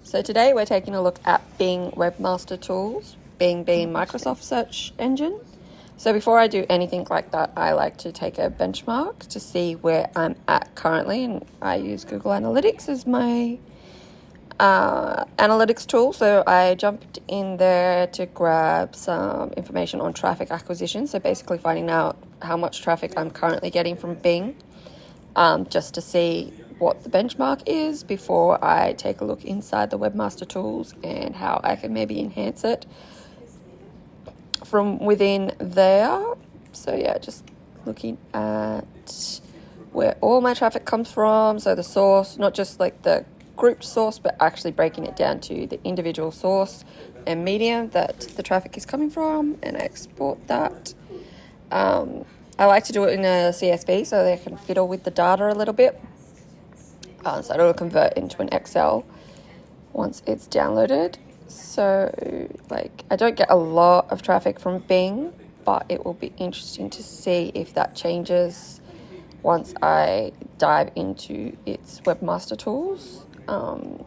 So today we're taking a look at Bing Webmaster Tools, Bing being Microsoft search engine. So before I do anything like that, I like to take a benchmark to see where I'm at currently, and I use Google Analytics as my analytics tool. So I jumped in there to grab some information on traffic acquisition, so basically finding out how much traffic I'm currently getting from Bing, just to see what the benchmark is before I take a look inside the Webmaster Tools and how I can maybe enhance it from within there. So yeah, just looking at where all my traffic comes from. So the source, not just like the grouped source, but actually breaking it down to the individual source and medium that the traffic is coming from, and I export that. I like to do it in a CSV so they can fiddle with the data a little bit. So it'll convert into an Excel once it's downloaded. So I don't get a lot of traffic from Bing, but it will be interesting to see if that changes once I dive into its Webmaster Tools. So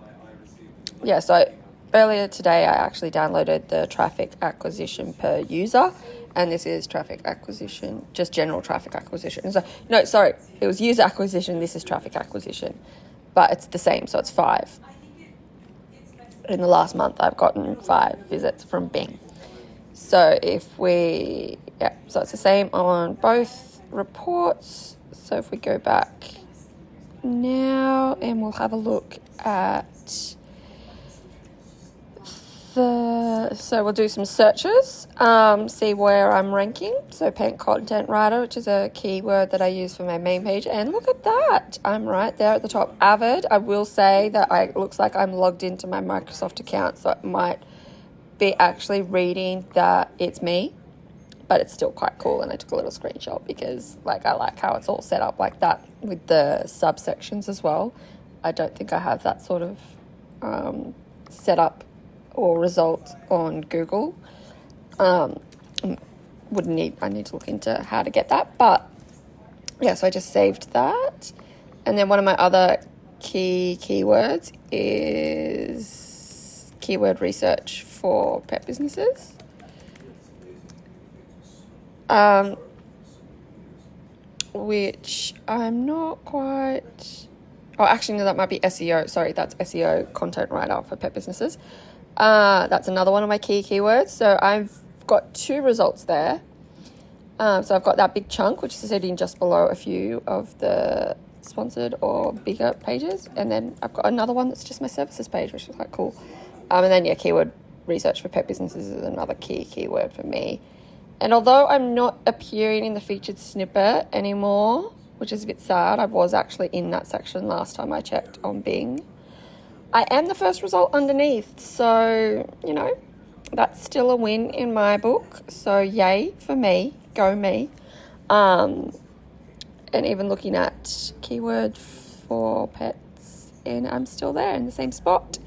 earlier today I actually downloaded the traffic acquisition per user, and this is traffic acquisition, just general traffic acquisition. So, no, sorry, it was user acquisition, this is traffic acquisition, but it's the same, so it's 5. In the last month, I've gotten 5 visits from Bing. So so it's the same on both reports. So if we go back now and we'll have a look at so we'll do some searches, see where I'm ranking. So paint content writer, which is a keyword that I use for my main page, and look at that, I'm right there at the top. Avid, I will say that it looks like I'm logged into my Microsoft account, so it might be actually reading that it's me, but it's still quite cool, and I took a little screenshot because I like how it's all set up like that with the subsections as well. I don't think I have that sort of setup or result on Google. I need to look into how to get that, but yeah, so I just saved that. And then one of my other keywords is keyword research for pet businesses. Which I'm not quite... Oh, actually, no, that might be SEO. Sorry, that's SEO, content writer for pet businesses. That's another one of my keywords. So I've got 2 results there. So I've got that big chunk, which is sitting just below a few of the sponsored or bigger pages. And then I've got another one that's just my services page, which is quite cool. And then, keyword research for pet businesses is another keyword for me. And although I'm not appearing in the featured snippet anymore, which is a bit sad, I was actually in that section last time I checked on Bing, I am the first result underneath. So, that's still a win in my book. So yay for me, go me. And even looking at keyword for pets, and I'm still there in the same spot.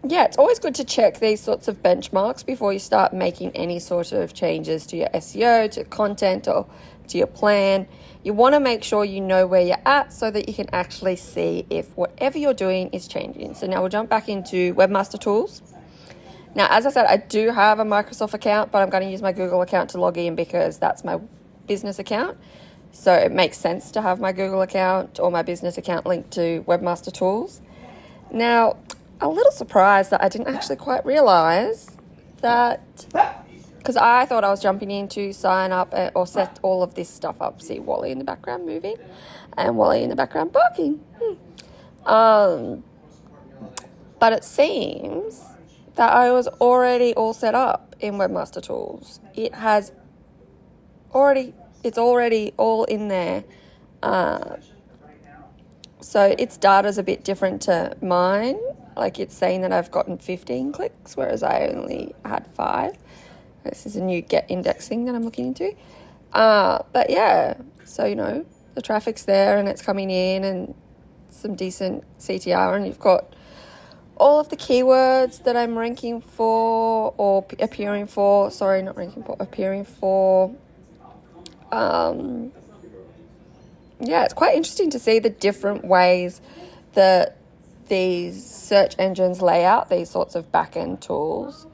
It's always good to check these sorts of benchmarks before you start making any sort of changes to your SEO, to content, or to your plan. You want to make sure you know where you're at so that you can actually see if whatever you're doing is changing. So now we'll jump back into Webmaster Tools. Now, as I said, I do have a Microsoft account, but I'm going to use my Google account to log in because that's my business account. So it makes sense to have my Google account or my business account linked to Webmaster Tools. Now, a little surprised that I didn't actually quite realize that, because I thought I was jumping in to sign up or set all of this stuff up. See Wally in the background moving and Wally in the background barking. But it seems that I was already all set up in Webmaster Tools. It's already all in there. So its data's a bit different to mine. It's saying that I've gotten 15 clicks, whereas I only had 5. This is a new get index thing that I'm looking into. But yeah, so, the traffic's there and it's coming in and some decent CTR, and you've got all of the keywords that I'm ranking for or appearing for. Sorry, not ranking for, appearing for. It's quite interesting to see the different ways that these search engines lay out these sorts of back-end tools.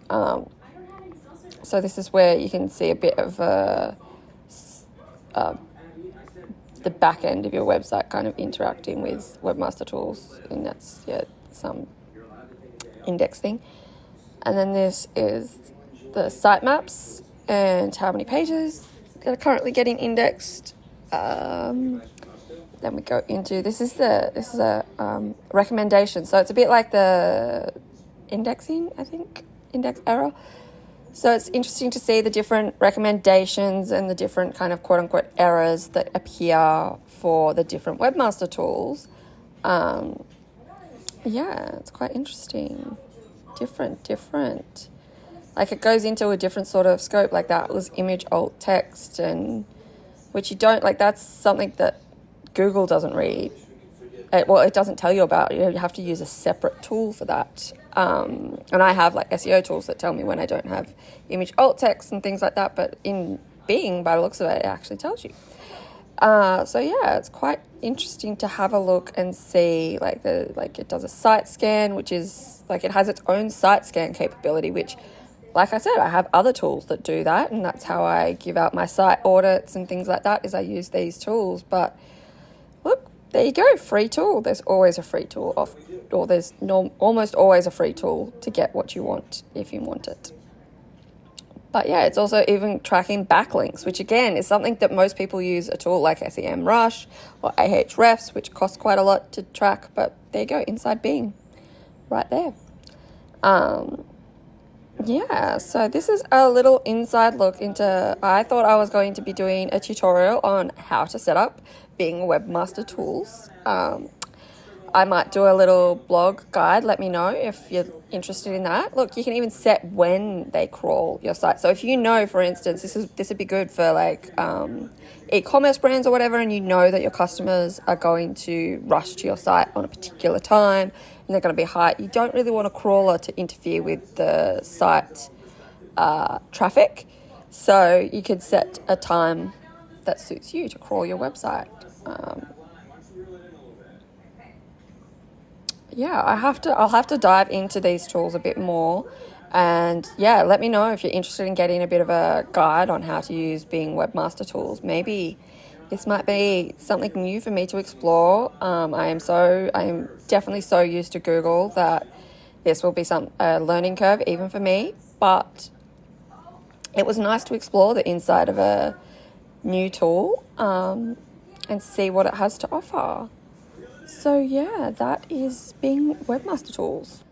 So this is where you can see a bit of the back end of your website kind of interacting with Webmaster Tools, and that's some indexing. And then this is the sitemaps and how many pages that are currently getting indexed. Then we go into this is a recommendation. So it's a bit like the indexing, I think, index error. So it's interesting to see the different recommendations and the different kind of quote unquote errors that appear for the different Webmaster Tools. It's quite interesting. Different. Like it goes into a different sort of scope. Like that was image alt text, and which you don't like. That's something that Google doesn't read. It doesn't tell you about. You have to use a separate tool for that. And I have like SEO tools that tell me when I don't have image alt text and things like that. But in Bing, by the looks of it, it actually tells you. It's quite interesting to have a look and see it does a site scan, which is like it has its own site scan capability, which, like I said, I have other tools that do that, and that's how I give out my site audits and things like that, is I use these tools. But look, there you go, free tool. There's always a free tool there's almost always a free tool to get what you want if you want it. But yeah, it's also even tracking backlinks, which again is something that most people use a tool like SEMrush or Ahrefs, which costs quite a lot to track. But there you go, inside Bing, right there. So this is a little inside look into, I thought I was going to be doing a tutorial on how to set up Bing Webmaster Tools. I might do a little blog guide. Let me know if you're interested in that. Look, you can even set when they crawl your site. So if you know, for instance, this would be good for like e-commerce brands or whatever, and you know that your customers are going to rush to your site on a particular time and they're going to be high. You don't really want a crawler to interfere with the site traffic. So you could set a time that suits you to crawl your website. I'll have to dive into these tools a bit more, and let me know if you're interested in getting a bit of a guide on how to use Bing Webmaster Tools. Maybe this might be something new for me to explore. I am definitely so used to Google that this will be a learning curve even for me, but it was nice to explore the inside of a new tool and see what it has to offer. So that is Bing Webmaster Tools.